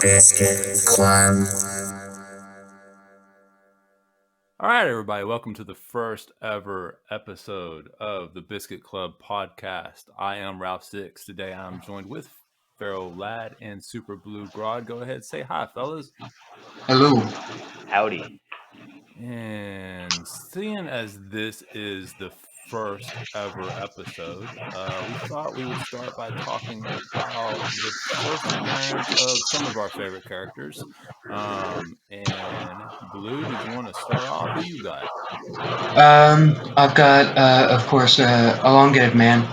Biscuit Club. All right, everybody, welcome to the first ever episode of the Biscuit Club podcast. I am Ralph Six. Today I'm joined with Pharaoh Lad and Super Blue Grodd. Go ahead, say hi, fellas. Hello. Howdy. And seeing as this is the first ever episode, we thought we would start by talking about the first appearance of some of our favorite characters. And Blue, did you want to start off? Who you got? I've got, of course, Elongated Man.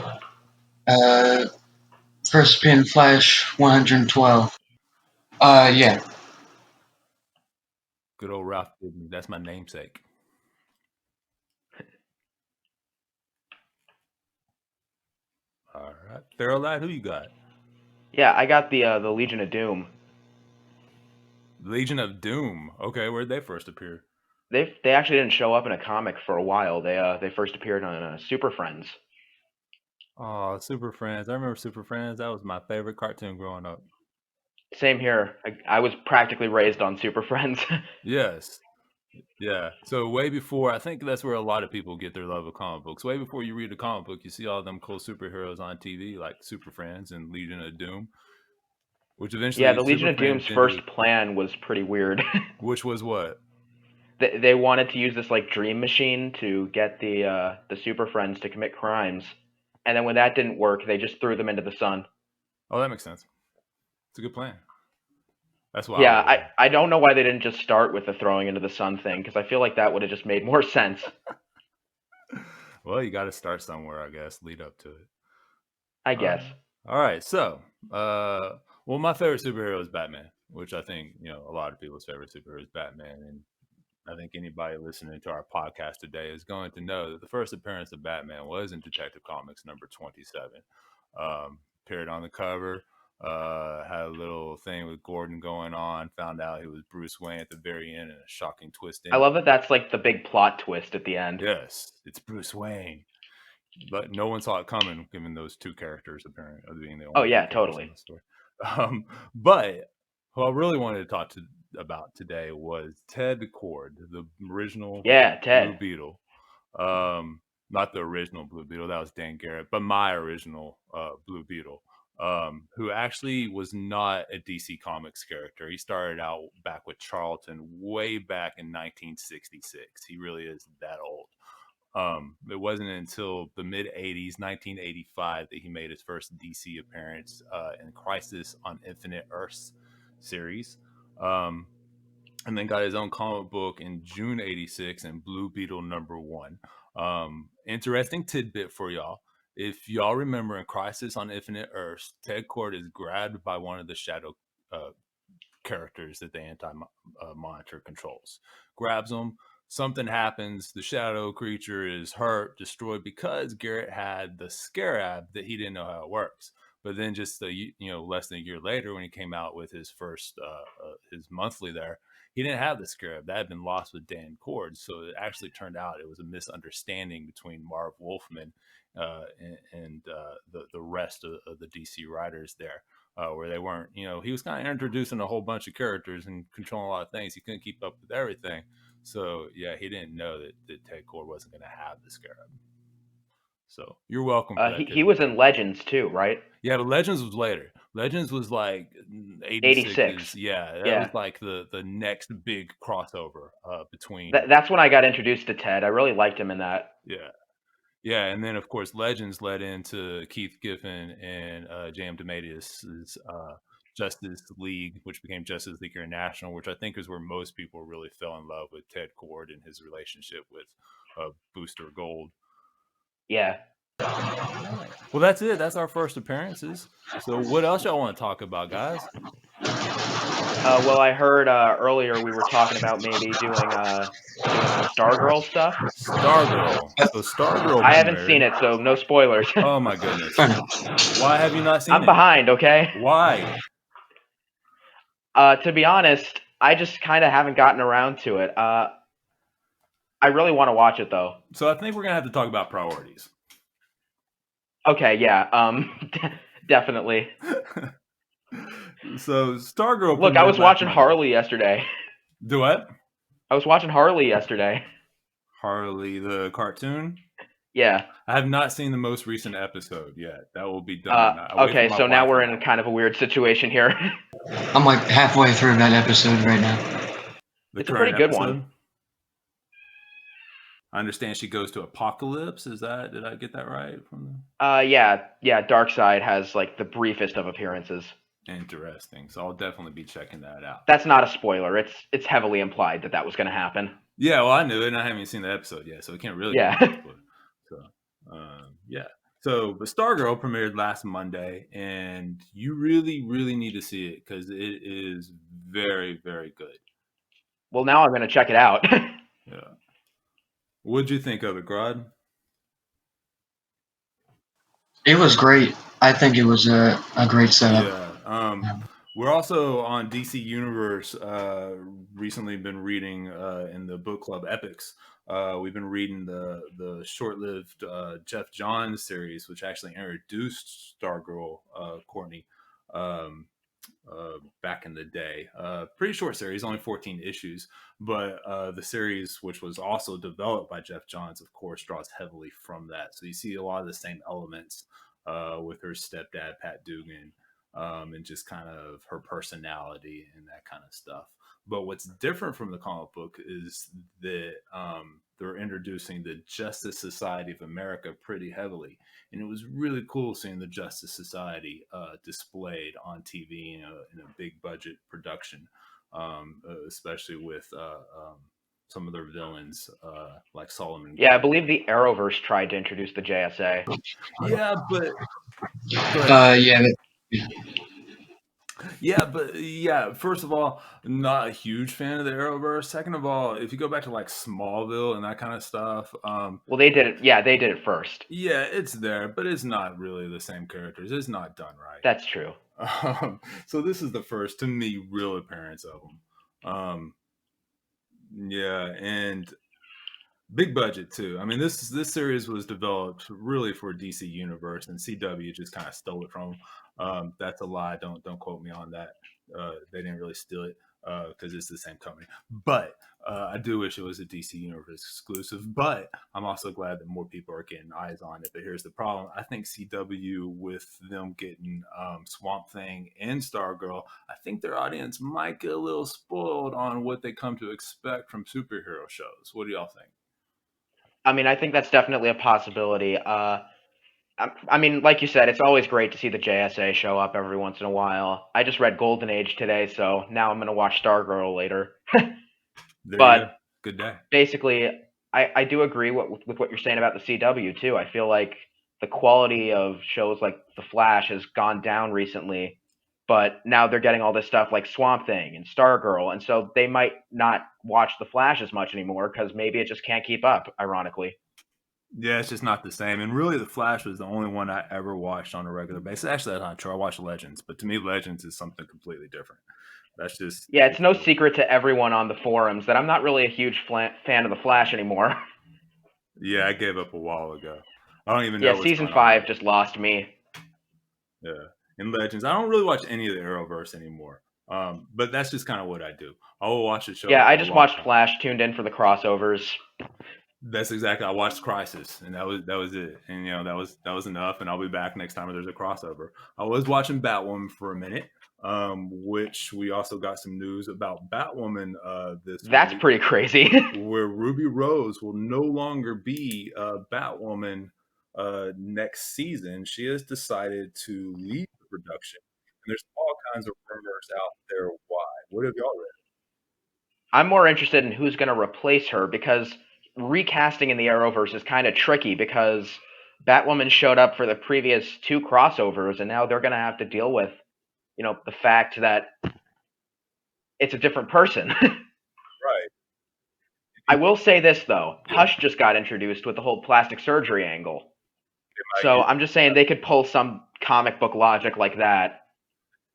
First pin Flash 112. Yeah. Good old Ralph Disney. That's my namesake. All right, Feral Lad, who you got? Yeah, I got the Legion of Doom. Legion of Doom. Okay, where'd they first appear? They actually didn't show up in a comic for a while. They first appeared on Super Friends. Oh, Super Friends. I remember Super Friends. That was my favorite cartoon growing up. Same here. I was practically raised on Super Friends. Yes. Yeah. So way before, I think that's where a lot of people get their love of comic books. Way before you read a comic book, you see all them cool superheroes on TV like Super Friends and Legion of Doom, which eventually Yeah, the Legion Super of Friends Doom's first plan was pretty weird. which was what? They wanted to use this like dream machine to get the Super Friends to commit crimes, and then when that didn't work, they just threw them into the sun. Oh, that makes sense. It's a good plan. That's why. Yeah, I don't know why they didn't just start with the throwing into the sun thing, because I feel like that would have just made more sense. Well, you got to start somewhere, I guess. Lead up to it. I guess. All right. So, well, my favorite superhero is Batman, which I think a lot of people's favorite superhero is Batman, and I think anybody listening to our podcast today is going to know that the first appearance of Batman was in Detective Comics number 27. Appeared on the cover. Had a little thing with Gordon going on. Found out he was Bruce Wayne at the very end, and a shocking twist. I love that that's like the big plot twist at the end. Yes, it's Bruce Wayne, but no one saw it coming, given those two characters appearing being the only. Oh yeah, totally. In the story. But who I really wanted to talk about today was Ted Kord, the original Ted. Blue Beetle. Not the original Blue Beetle, that was Dan Garrett, but my original Blue Beetle, who actually was not a DC Comics character. He started out back with Charlton way back in 1966. He really is that old. It wasn't until the mid 80s, 1985, that he made his first DC appearance in Crisis on Infinite Earths series. And then got his own comic book in June 86 in Blue Beetle #1. Interesting tidbit for y'all. If y'all remember in Crisis on Infinite Earths, Ted Kord is grabbed by one of the shadow characters that the anti-monitor controls. Grabs him. Something happens. The shadow creature is hurt, destroyed, because Garrett had the Scarab that he didn't know how it works. But then just less than a year later, when he came out with his first his monthly there, he didn't have the Scarab. That had been lost with Dan Kord. So it actually turned out it was a misunderstanding between Marv Wolfman and the rest of the DC writers there, where they weren't, he was kind of introducing a whole bunch of characters and controlling a lot of things. He couldn't keep up with everything. So, yeah, he didn't know that Ted Kord wasn't going to have the Scarab. So, you're welcome. He was in Legends too, right? Yeah, but Legends was later. Legends was like 86. Yeah, that was like the next big crossover between. That's when I got introduced to Ted. I really liked him in that. Yeah. Yeah, and then, of course, Legends led into Keith Giffen and J.M. DeMatteis's Justice League, which became Justice League International, which I think is where most people really fell in love with Ted Kord and his relationship with Booster Gold. Yeah. Well, that's it. That's our first appearances. So what else y'all want to talk about, guys? Well, I heard earlier we were talking about maybe doing some Stargirl stuff. Stargirl. So Stargirl. I haven't seen it, so no spoilers. Oh my goodness. Why have you not seen it? I'm behind, okay? Why? To be honest, I just kind of haven't gotten around to it. I really want to watch it, though. So I think we're going to have to talk about priorities. Okay, yeah. Definitely. So Stargirl Look, I premiered was last watching Monday. Harley yesterday. Do what? I was watching Harley yesterday. Harley the cartoon? Yeah. I have not seen the most recent episode yet. That will be done. I wait for Okay, my so now wife we're on in that kind of a weird situation here. I'm like halfway through that episode right now. the It's a pretty current good episode. one. I understand she goes to Apocalypse. Did I get that right? Yeah. Darkseid has like the briefest of appearances. Interesting. So I'll definitely be checking that out. That's not a spoiler. It's heavily implied that was going to happen. Yeah, well, I knew it, and I haven't seen the episode yet, so it can't really. Yeah. Be so, yeah. So, but Stargirl premiered last Monday, and you really, really need to see it because it is very, very good. Well, now I'm going to check it out. Yeah. What'd you think of it, Grod? It was great. I think it was a great setup. Yeah. We're also on DC Universe. Recently, been reading in the book club Epics. We've been reading the short-lived Jeff Johns series, which actually introduced Stargirl Courtney back in the day. Pretty short series, only 14 issues, but the series, which was also developed by Jeff Johns, of course, draws heavily from that. So you see a lot of the same elements with her stepdad, Pat Dugan, and just kind of her personality and that kind of stuff. But what's different from the comic book is that they're introducing the Justice Society of America pretty heavily. And it was really cool seeing the Justice Society displayed on TV in a big budget production, especially with some of their villains like Solomon. Yeah, I believe the Arrowverse tried to introduce the JSA. Yeah, but yeah. First of all, not a huge fan of the Arrowverse. Second of all, if you go back to like Smallville and that kind of stuff, well, they did it. Yeah, they did it first. Yeah, it's there, but it's not really the same characters. It's not done right. That's true. So this is the first, to me, real appearance of them. Yeah, and big budget too. I mean, this series was developed really for DC Universe, and CW just kind of stole it from them. That's a lie. Don't quote me on that. They didn't really steal it because it's the same company. But I do wish it was a DC Universe exclusive. But I'm also glad that more people are getting eyes on it. But here's the problem: I think CW, with them getting Swamp Thing and Stargirl, I think their audience might get a little spoiled on what they come to expect from superhero shows. What do y'all think? I mean, I think that's definitely a possibility. I mean, like you said, it's always great to see the JSA show up every once in a while. I just read Golden Age today, so now I'm going to watch Stargirl later. There But you go. Good day. basically, I do agree with what you're saying about the CW, too. I feel like the quality of shows like The Flash has gone down recently, but now they're getting all this stuff like Swamp Thing and Stargirl, and so they might not watch The Flash as much anymore because maybe it just can't keep up, ironically. Yeah, it's just not the same. And really, The Flash was the only one I ever watched on a regular basis. Actually, that's not true. I watched Legends, but to me, Legends is something completely different. That's just Yeah, it's no secret to everyone on the forums that I'm not really a huge fan of The Flash anymore. Yeah, I gave up a while ago. I don't even know Yeah, what's season going 5 on. just lost me. Yeah, in Legends, I don't really watch any of the Arrowverse anymore. But that's just kind of what I do. I will watch a show. Yeah, for I a just long watched time. Flash, tuned in for the crossovers. That's exactly. I watched Crisis, and that was it. And that was enough. And I'll be back next time there's a crossover. I was watching Batwoman for a minute, which we also got some news about Batwoman That's week, pretty crazy. where Ruby Rose will no longer be Batwoman next season. She has decided to leave the production, and there's all kinds of rumors out there why. What have y'all read? I'm more interested in who's going to replace her because recasting in the Arrowverse is kind of tricky because Batwoman showed up for the previous 2 crossovers and now they're going to have to deal with, the fact that it's a different person. Right. I will say this though, Hush just got introduced with the whole plastic surgery angle. So I'm just saying they could pull some comic book logic like that.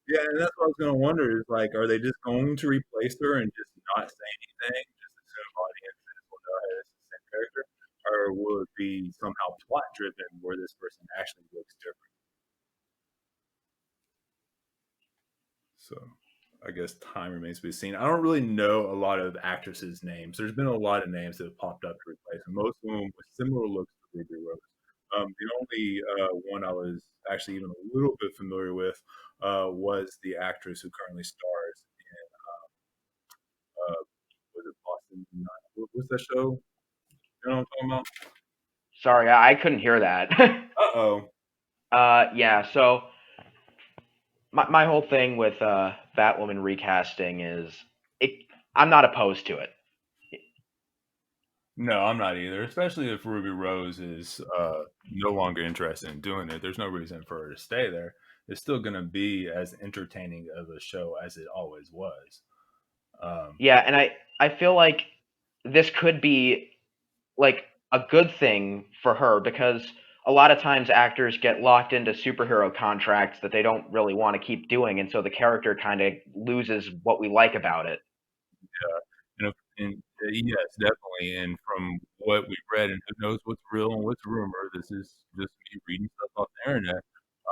Yeah, and that's what I was going to wonder is like, are they just going to replace her and just not say anything, just assume audiences will know hey, this is the same character, or will it be somehow plot driven where this person actually looks different? So I guess time remains to be seen. I don't really know a lot of actresses' names. There's been a lot of names that have popped up to replace them. Most of them with similar looks to Ruby Rose. The only one I was actually even a little bit familiar with was the actress who currently stars in was it Boston Nine? What's that show? You know what I'm talking about? Sorry, I couldn't hear that. Uh oh. Yeah. So my whole thing with Batwoman recasting is it. I'm not opposed to it. No, I'm not either. Especially if Ruby Rose is no longer interested in doing it. There's no reason for her to stay there. It's still going to be as entertaining of a show as it always was. Um, Yeah, and I feel like this could be like a good thing for her because a lot of times actors get locked into superhero contracts that they don't really want to keep doing, and so the character kind of loses what we like about it. yes, definitely. And from what we've read, and who knows what's real and what's rumor, this is just me reading stuff off the internet.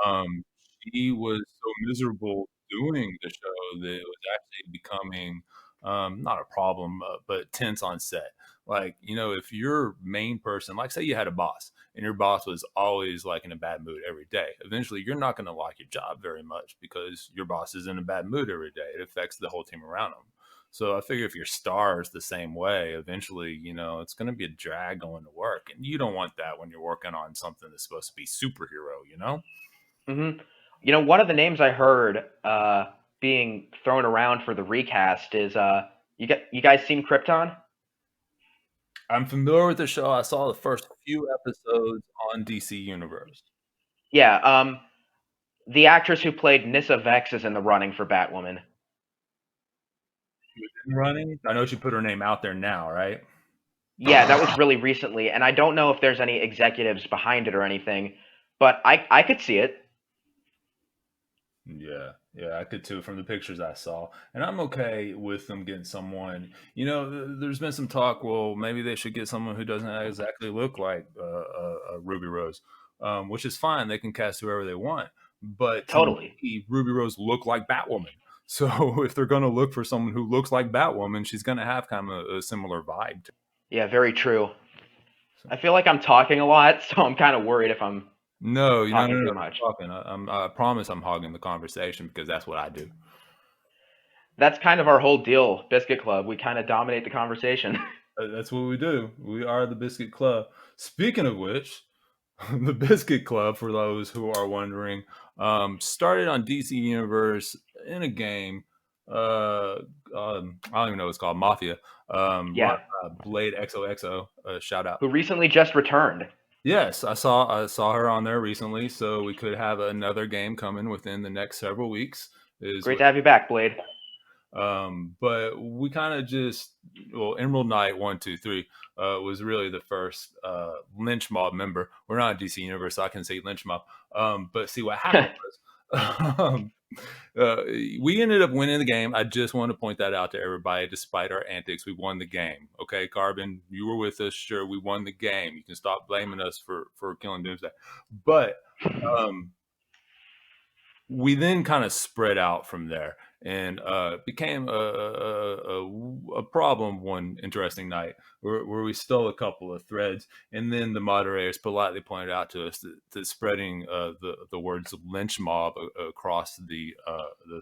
Um, she was so miserable doing the show that it was actually becoming not a problem, but tense on set. Like, if your main person, like say you had a boss and your boss was always like in a bad mood every day, eventually you're not going to like your job very much because your boss is in a bad mood every day. It affects the whole team around them. So I figure if your star is the same way, eventually, it's going to be a drag going to work. And you don't want that when you're working on something that's supposed to be superhero? hmm One of the names I heard being thrown around for the recast is you guys seen Krypton? I'm familiar with the show. I saw the first few episodes on DC Universe. Yeah, the actress who played Nissa Vex is in the running for Batwoman. She was in running. I know she put her name out there now, right? Yeah, that was really recently, and I don't know if there's any executives behind it or anything, but I could see it. Yeah, I could too from the pictures I saw, and I'm okay with them getting someone. There's been some talk. Well, maybe they should get someone who doesn't exactly look like Ruby Rose, which is fine. They can cast whoever they want, but to Totally. me, Ruby Rose looked like Batwoman. So if they're going to look for someone who looks like Batwoman, she's going to have kind of a similar vibe. Yeah, very true. So, I feel like I'm talking a lot, so I'm kind of worried if I'm no, talking no, too keep much. talking. I promise I'm hogging the conversation because that's what I do. That's kind of our whole deal, Biscuit Club. We kind of dominate the conversation. That's what we do. We are the Biscuit Club. Speaking of which, the Biscuit Club, for those who are wondering, started on DC Universe in a game. I don't even know what it's called, Mafia. Run Yeah, Blade XOXO. Shout out. who recently just returned. Yes, I saw her on there recently, so we could have another game coming within the next several weeks. Is Great what to have you back, Blade. but we kind of just Emerald Knight 123 was really the first lynch mob member. We're not a DC Universe, so I can say lynch mob. But see what happened was we ended up winning the game. I just want to point that out to everybody. Despite our antics, we won the game. Okay, Carbon, you were with us. Sure, we won the game. You can stop blaming us for killing Doomsday. But um, we then kind of spread out from there and became a problem one interesting night where we stole a couple of threads, and then the moderators politely pointed out to us that spreading the words lynch mob across the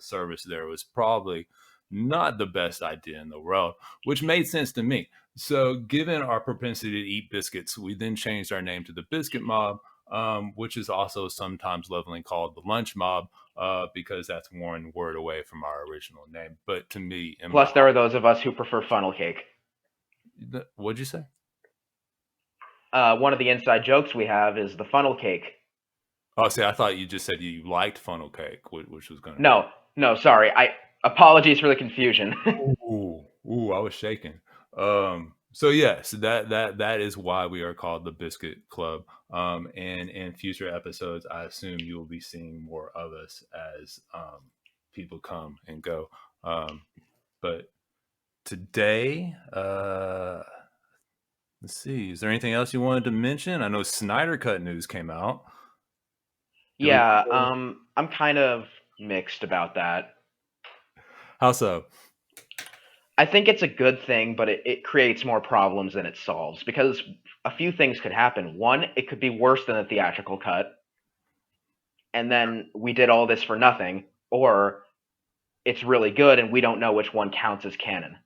service there was probably not the best idea in the world, which made sense to me. So given our propensity to eat biscuits, we then changed our name to the Biscuit Mob, which is also sometimes lovingly called the Lunch Mob, because that's one word away from our original name. But to me, in my Plus, there are those of us who prefer funnel cake. what'd you say? One of the inside jokes we have is the funnel cake. Oh, see, I thought you just said you liked funnel cake, which was going to No, no, sorry. I apologies for the confusion. ooh, I was shaking. So yes, that is why we are called the Biscuit Club. And in future episodes, I assume you will be seeing more of us as people come and go. But today, let's see, is there anything else you wanted to mention? I know Snyder Cut news came out. Do we? Yeah, I'm kind of mixed about that. How so? I think it's a good thing, but it creates more problems than it solves because a few things could happen. One, it could be worse than the theatrical cut, and then we did all this for nothing, or it's really good and we don't know which one counts as canon.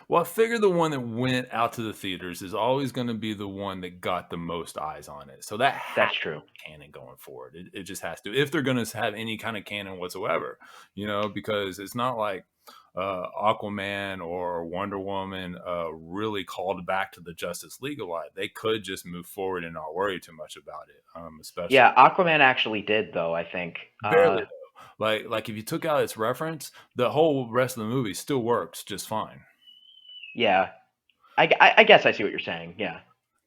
Well, I figure the one that went out to the theaters is always going to be the one that got the most eyes on it. So That's true. Canon going forward. It just has to, if they're going to have any kind of canon whatsoever, because it's not like Aquaman or Wonder Woman really called back to the Justice League a lot. They could just move forward and not worry too much about it, especially. Yeah, Aquaman actually did, though, I think. Barely, though. Like if you took out its reference, the whole rest of the movie still works just fine. Yeah, I guess I see what you're saying. Yeah,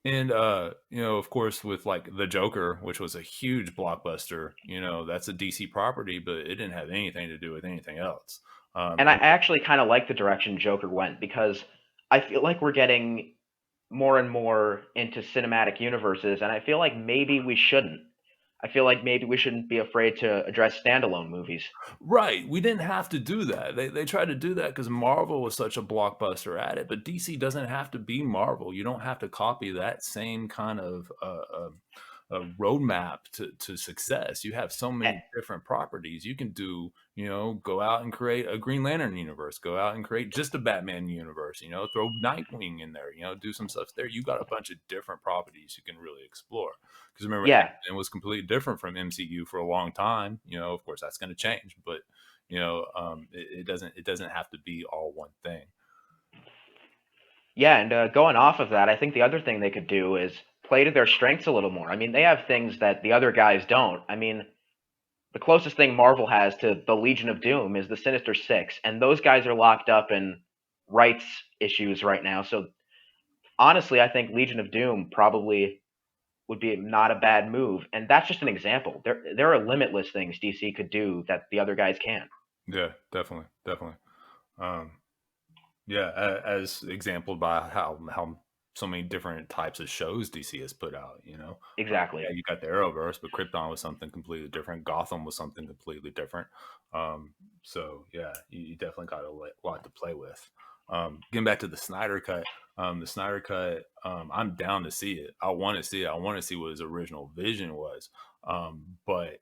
and of course, with like the Joker, which was a huge blockbuster, that's a DC property, but it didn't have anything to do with anything else. And I actually kind of like the direction Joker went because I feel like we're getting more and more into cinematic universes, and I feel like maybe we shouldn't. I feel like maybe we shouldn't be afraid to address standalone movies. Right. We didn't have to do that. They tried to do that because Marvel was such a blockbuster at it, but DC doesn't have to be Marvel. You don't have to copy that same kind of roadmap to success. You have so many different properties. You can do, go out and create a Green Lantern universe, go out and create just a Batman universe, throw Nightwing in there, do some stuff there. You got a bunch of different properties you can really explore. Because remember, it was completely different from MCU for a long time. Of course, that's going to change, but it doesn't have to be all one thing. Yeah, and going off of that, I think the other thing they could do is play to their strengths a little more. I mean, they have things that the other guys don't. I mean, the closest thing Marvel has to the Legion of Doom is the Sinister Six, and those guys are locked up in rights issues right now. So honestly, I think Legion of Doom probably would be not a bad move, and that's just an example. There are limitless things DC could do that the other guys can't. Yeah, definitely. As exampled by how so many different types of shows DC has put out. Exactly. You got the Arrowverse, but Krypton was something completely different. Gotham was something completely different. So yeah, you definitely got a lot to play with. Getting back to the Snyder Cut. I'm down to see it. I want to see it. I want to see what his original vision was. But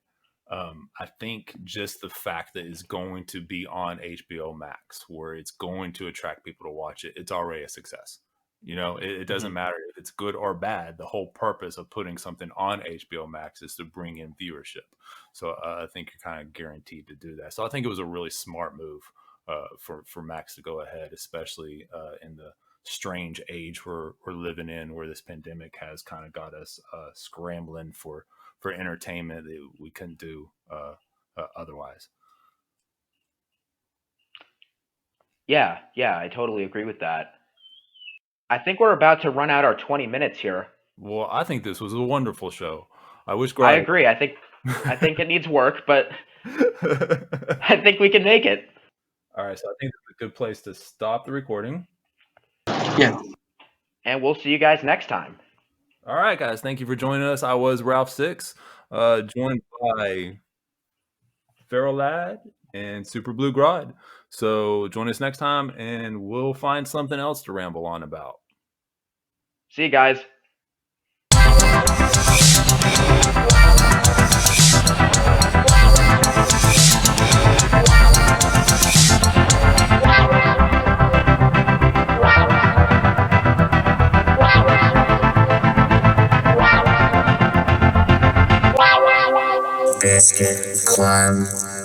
I think just the fact that it's going to be on HBO Max, where it's going to attract people to watch it, it's already a success. It doesn't matter if it's good or bad. The whole purpose of putting something on HBO Max is to bring in viewership. So I think you're kind of guaranteed to do that. So I think it was a really smart move for Max to go ahead, especially in the strange age we're living in, where this pandemic has kind of got us scrambling for entertainment that we couldn't do otherwise. Yeah, I totally agree with that. I think we're about to run out our 20 minutes here. Well, I think this was a wonderful show. I agree. I think it needs work, but I think we can make it. All right, so I think it's a good place to stop the recording. Yeah. And we'll see you guys next time. All right, guys. Thank you for joining us. I was Ralph Six, joined by Feral Lad and Super Blue Grod. So join us next time, and we'll find something else to ramble on about. See you guys. Biscuit Club.